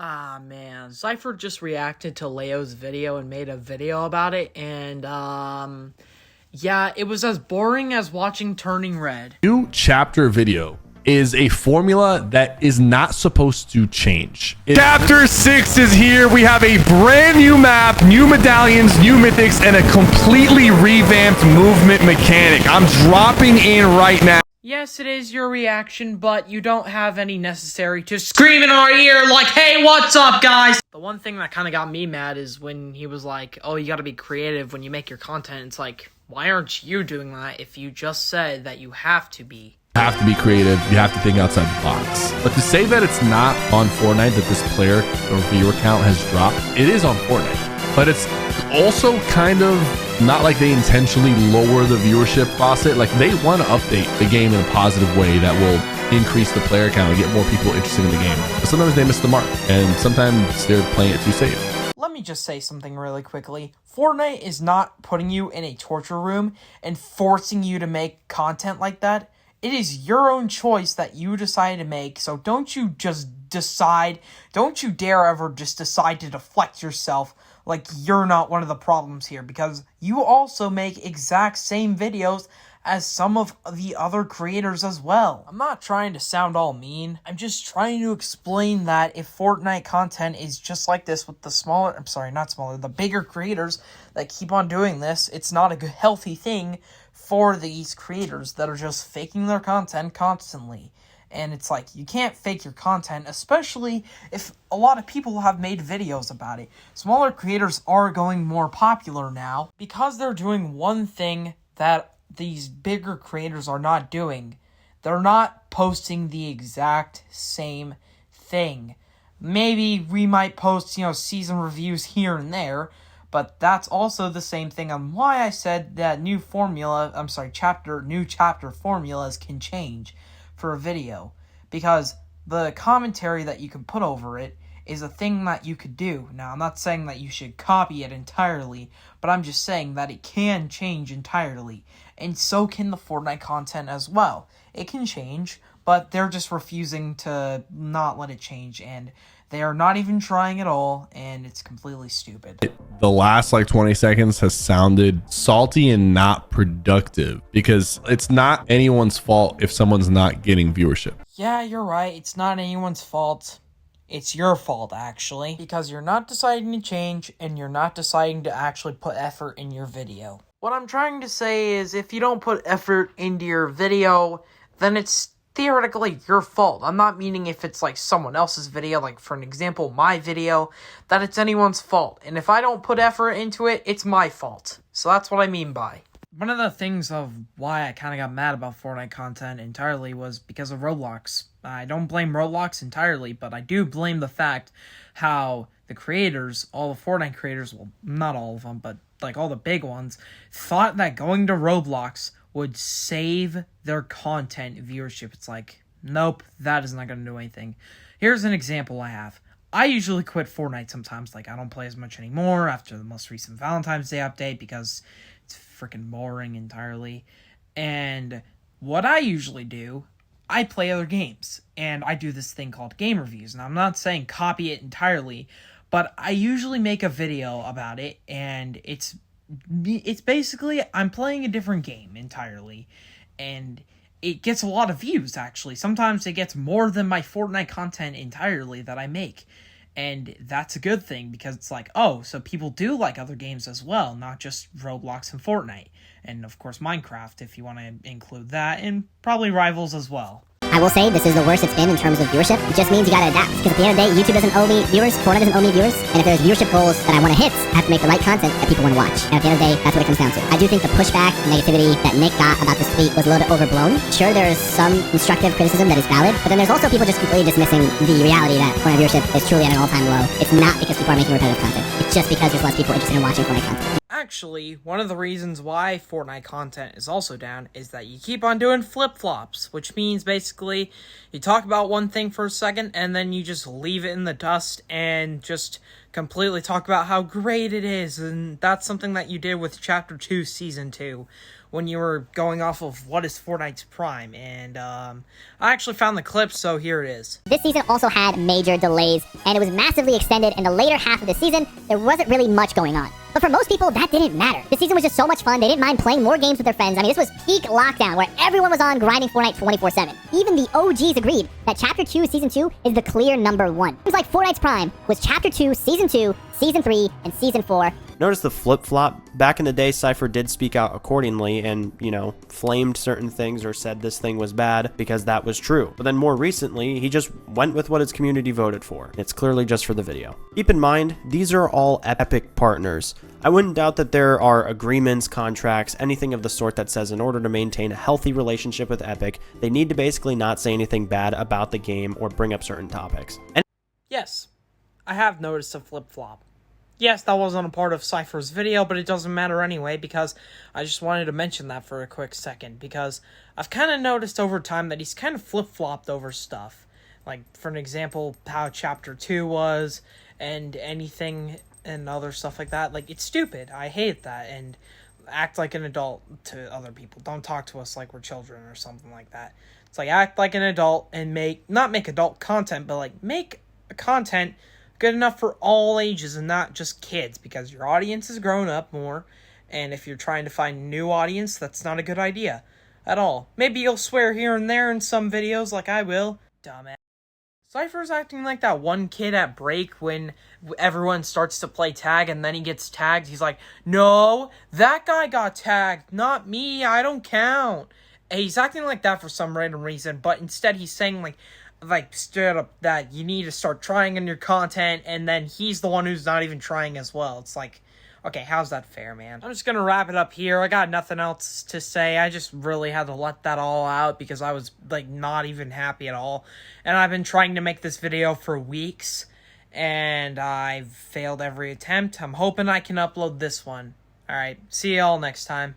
Ah, man. Cypher just reacted to Leo's video and made a video about it, and, yeah, it was as boring as watching Turning Red. New chapter video is a formula that is not supposed to change. Chapter 6 is here. We have a brand new map, new medallions, new mythics, and a completely revamped movement mechanic. I'm dropping in right now. Yes, it is your reaction, but you don't have any necessary to scream in our ear like, hey, what's up, guys? The one thing that kind of got me mad is when he was like, oh, you gotta be creative when you make your content. It's like, why aren't you doing that if you just said that you have to be? You have to be creative. You have to think outside the box. But to say that it's not on Fortnite that this player or viewer count has dropped, it is on Fortnite. But it's also kind of not like they intentionally lower the viewership faucet. Like, they want to update the game in a positive way that will increase the player count and get more people interested in the game. But sometimes they miss the mark, and sometimes they're playing it too safe. Let me just say something really quickly. Fortnite is not putting you in a torture room and forcing you to make content like that. It is your own choice that you decide to make, so don't you dare ever just decide to deflect yourself like you're not one of the problems here, because you also make exact same videos as some of the other creators as well. I'm not trying to sound all mean. I'm just trying to explain that if Fortnite content is just like this with the bigger creators that keep on doing this, it's not a good, healthy thing for these creators that are just faking their content constantly. And it's like, you can't fake your content, especially if a lot of people have made videos about it. Smaller creators are going more popular now because they're doing one thing that these bigger creators are not doing. They're not posting the exact same thing. Maybe we might post, season reviews here and there, but that's also the same thing on why I said that new chapter formulas can change for a video, because the commentary that you can put over it is a thing that you could do. Now, I'm not saying that you should copy it entirely, but I'm just saying that it can change entirely, and so can the Fortnite content as well. It can change, but they're just refusing to not let it change, and they are not even trying at all, and it's completely stupid. The last 20 seconds has sounded salty and not productive, because it's not anyone's fault if someone's not getting viewership. Yeah, you're right. It's not anyone's fault. It's your fault, actually, because you're not deciding to change, and you're not deciding to actually put effort in your video. What I'm trying to say is, if you don't put effort into your video, then it's theoretically your fault. I'm not meaning if it's someone else's video, for an example, my video, that it's anyone's fault. And if I don't put effort into it, it's my fault. So that's what I mean by. One of the things of why I kind of got mad about Fortnite content entirely was because of Roblox. I don't blame Roblox entirely, but I do blame the fact how the creators, all the Fortnite creators, well, not all of them, but all the big ones, thought that going to Roblox would save their content viewership. It's like, nope, that is not going to do anything. Here's an example I have. I usually quit Fortnite sometimes. I don't play as much anymore after the most recent Valentine's Day update because it's freaking boring entirely. And what I usually do, I play other games. And I do this thing called game reviews. And I'm not saying copy it entirely, but I usually make a video about it, and it's basically, I'm playing a different game entirely, and it gets a lot of views, actually. Sometimes it gets more than my Fortnite content entirely that I make, and that's a good thing, because it's oh, so people do like other games as well, not just Roblox and Fortnite, and of course Minecraft, if you want to include that, and probably Rivals as well. I will say this is the worst it's been in terms of viewership. It just means you gotta adapt. Because at the end of the day, YouTube doesn't owe me viewers, Fortnite doesn't owe me viewers. And if there's viewership goals that I want to hit, I have to make the right content that people want to watch. And at the end of the day, that's what it comes down to. I do think the pushback and negativity that Nick got about this tweet was a little bit overblown. Sure, there's some constructive criticism that is valid, but then there's also people just completely dismissing the reality that Fortnite viewership is truly at an all-time low. It's not because people are making repetitive content. It's just because there's less people interested in watching Fortnite content. Actually, one of the reasons why Fortnite content is also down is that you keep on doing flip-flops, which means basically you talk about one thing for a second and then you just leave it in the dust and just completely talk about how great it is. And that's something that you did with Chapter 2, Season 2, when you were going off of what is Fortnite's prime. And I actually found the clip, so here it is. This season also had major delays, and it was massively extended in the later half of the season. There wasn't really much going on. But for most people, that didn't matter. The season was just so much fun, they didn't mind playing more games with their friends. I mean, this was peak lockdown, where everyone was on grinding Fortnite 24/7. Even the OGs agreed that Chapter 2, Season 2 is the clear number one. It was like Fortnite's prime was Chapter 2, Season 2, Season 3, and Season 4. Notice the flip-flop. Back in the day, Sypher did speak out accordingly and, flamed certain things or said this thing was bad because that was true. But then more recently, he just went with what his community voted for. It's clearly just for the video. Keep in mind, these are all Epic partners. I wouldn't doubt that there are agreements, contracts, anything of the sort that says in order to maintain a healthy relationship with Epic, they need to basically not say anything bad about the game or bring up certain topics. Yes, I have noticed a flip-flop. Yes, that wasn't a part of Sypher's video, but it doesn't matter anyway, because I just wanted to mention that for a quick second, because I've kind of noticed over time that he's kind of flip-flopped over stuff. Like, for an example, how Chapter 2 was, and anything and other stuff like that. Like, it's stupid. I hate that, and act like an adult to other people. Don't talk to us like we're children or something like that. It's like, act like an adult and not make adult content, but, like, make content good enough for all ages and not just kids, because your audience has grown up more, and if you're trying to find a new audience, that's not a good idea at all. Maybe you'll swear here and there in some videos like I will. Dumbass. Sypher's acting like that one kid at break when everyone starts to play tag and then he gets tagged. He's like, no, that guy got tagged, not me, I don't count. And he's acting like that for some random reason, but instead he's saying like straight up that you need to start trying in your content, and then he's the one who's not even trying as well. It's like, okay, how's that fair, man? I'm just gonna wrap it up here. I got nothing else to say. I just really had to let that all out because I was, like, not even happy at all. And I've been trying to make this video for weeks, and I've failed every attempt. I'm hoping I can upload this one. Alright, see y'all next time.